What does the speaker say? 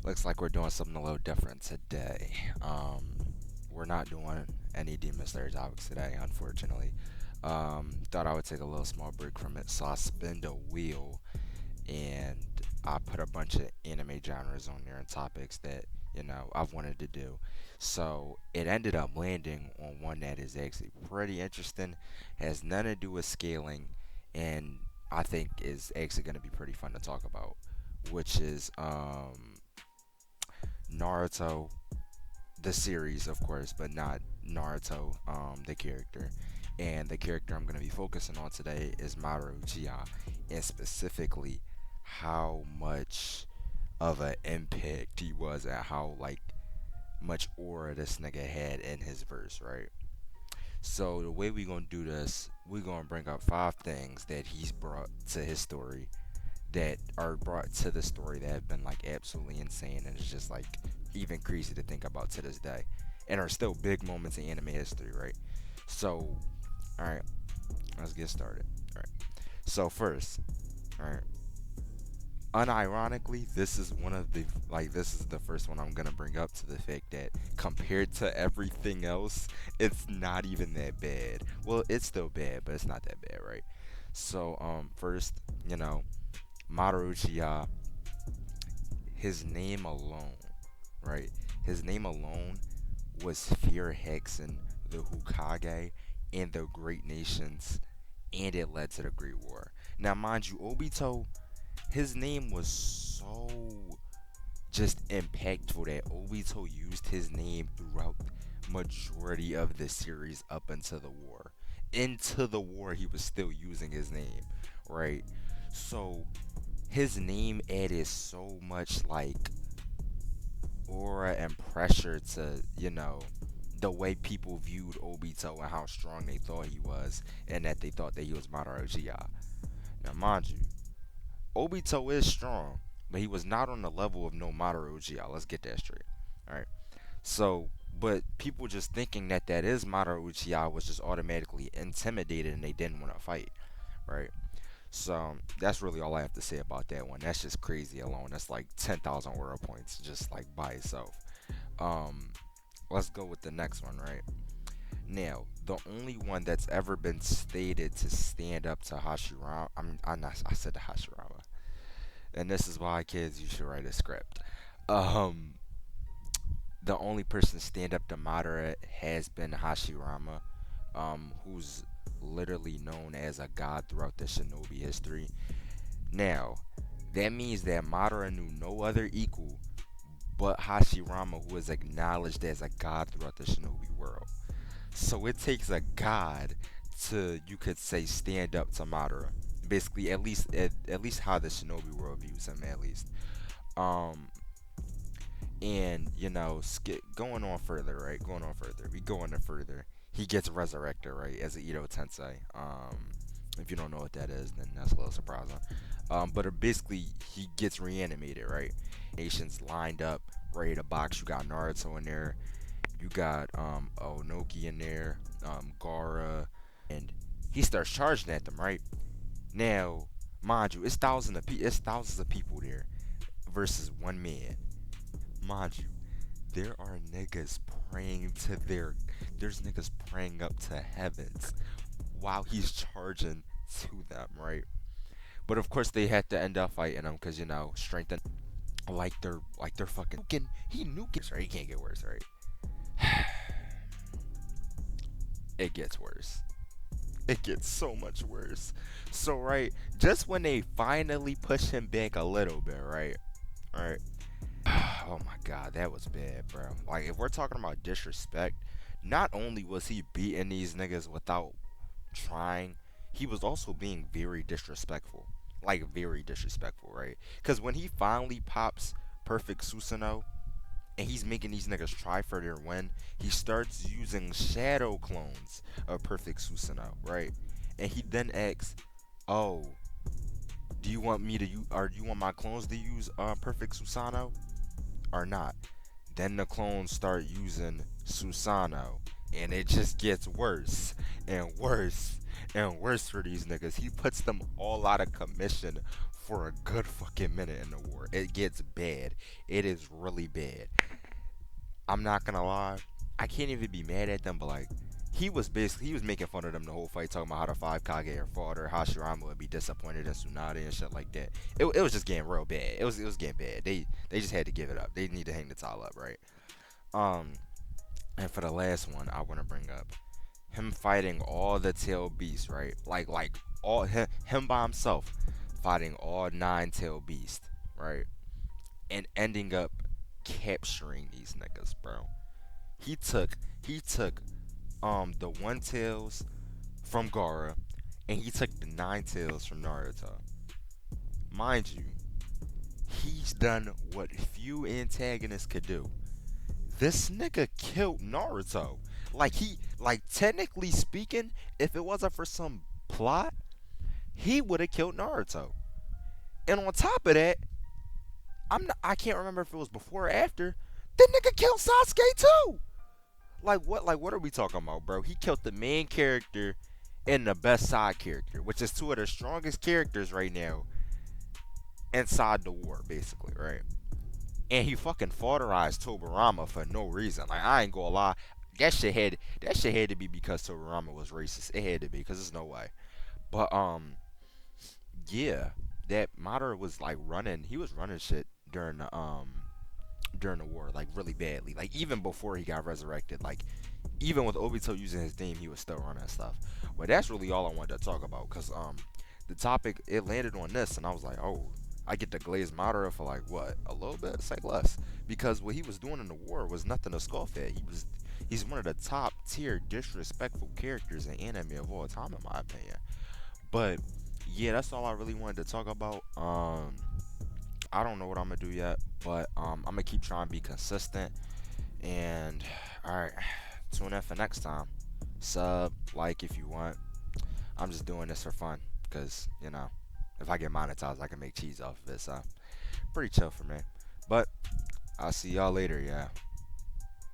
Looks like we're doing something a little different today. We're not doing any Demon Slayer topics today, unfortunately. Thought I would take a little small break from it, so I spin the wheel and I put a bunch of anime genres on there and topics that I've wanted to do. So it ended up landing on one that is actually pretty interesting, has nothing to do with scaling, and I think is actually going to be pretty fun to talk about, which is Naruto, the series, of course, but not Naruto, the character. And the character I'm going to be focusing on today is Madara Uchiha, and specifically how much of an impact he was and how much aura this nigga had in his verse, right? So the way we gonna do this, we gonna bring up five things that he's brought to his story that are brought to the story that have been absolutely insane and it's just even crazy to think about to this day and are still big moments in anime history, right? So, all right, let's get started. All right. So first, all right. Unironically, this is one of the this is the first one I'm gonna bring up to the fact that compared to everything else, it's not even that bad. Well, it's still bad, but it's not that bad, right? So first, you know, Madara Uchiha, his name alone, right? His name alone was fear hexing the Hokage and the great nations, and it led to the Great War. Now, mind you, Obito, his name was so just impactful that Obito used his name throughout majority of the series up until the war. Into the war, he was still using his name, right? So his name added so much aura and pressure to the way people viewed Obito and how strong they thought he was, and that they thought that he was Madara Uchiha. Now, mind you, Obito is strong, but he was not on the level of no Madara Uchiha. Let's get that straight. All right. So, but people just thinking that that is Madara Uchiha was just automatically intimidated and they didn't want to fight, right? So that's really all I have to say about that one. That's just crazy alone. That's like 10,000 aura points just by itself. Um, let's go with the next one, right? Now, the only one that's ever been stated to stand up to Hashirama, I said to Hashirama, and this is why kids you should write a script. Um, the only person to stand up to Madara has been Hashirama, who's literally known as a god throughout the Shinobi history. Now, that means that Madara knew no other equal but Hashirama, who is acknowledged as a god throughout the Shinobi world. So it takes a god to, you could say, stand up to Madara. Basically, at least how the Shinobi world views him, at least. Um, and going on further, right? Going on further, we go on to further. He gets resurrected, right, as a Ito Tensei. If you don't know what that is, then that's a little surprising. But basically, he gets reanimated, right? Nations lined up, ready to box. You got Naruto in there. You got Onoki in there, Gara, and he starts charging at them, right? Now, mind you, it's thousands of people there versus one man. Mind you, there are niggas praying to there's niggas praying up to heavens while he's charging to them, right? But of course they had to end up fighting him because strength and they're fucking he nuking, right? He can't get worse, right? It gets worse. It gets so much worse. So right, just when they finally push him back a little bit, right? Alright. Oh my god, that was bad, bro. Like if we're talking about disrespect, not only was he beating these niggas without trying, he was also being very disrespectful. Like very disrespectful, right? Cause when he finally pops perfect Susanoo, and he's making these niggas try for their win, he starts using shadow clones of Perfect Susanoo, right? And he then asks, "Oh, do you want me to use, or do you want my clones to use Perfect Susanoo or not?" Then the clones start using Susanoo, and it just gets worse and worse and worse for these niggas. He puts them all out of commission for a good fucking minute in the war. It gets bad. It is really bad. I'm not gonna lie. I can't even be mad at them, but like he was making fun of them the whole fight, talking about how the five Kage are fodder, how Shirama would be disappointed in Tsunade and shit like that. It was just getting real bad. It was getting bad. They just had to give it up. They need to hang the towel up, right? Um, and for the last one, I want to bring up him fighting all the tail beasts, right? Like all him by himself fighting all nine tail beasts, right? And ending up capturing these niggas, bro. He took the one tails from Gara, and he took the nine tails from Naruto. Mind you, he's done what few antagonists could do. This nigga killed Naruto. Like technically speaking, if it wasn't for some plot, he would have killed Naruto. And on top of that, I can't remember if it was before or after. The nigga killed Sasuke too. Like what are we talking about, bro? He killed the main character and the best side character, which is two of the strongest characters right now inside the war, basically, right? And he fucking fodderized Tobarama for no reason. Like I ain't gonna lie, that shit had to be because Tobarama was racist. It had to be, cause there's no way. But yeah, that Madara was like running. He was running shit during the war, like really badly. Like even before he got resurrected, like even with Obito using his name, he was still running stuff. Well, that's really all I wanted to talk about, cause the topic it landed on this, and I was like, oh, I get to glaze Madara for like what, a little bit, say less, because what he was doing in the war was nothing to scoff at. He's one of the top tier disrespectful characters in anime of all time, in my opinion. But yeah, that's all I really wanted to talk about. I don't know what I'm gonna do yet, but I'm gonna keep trying to be consistent. And all right, tune in for next time. Sub, like if you want. I'm just doing this for fun, cause if I get monetized, I can make cheese off of it. So pretty chill for me. But I'll see y'all later, yeah.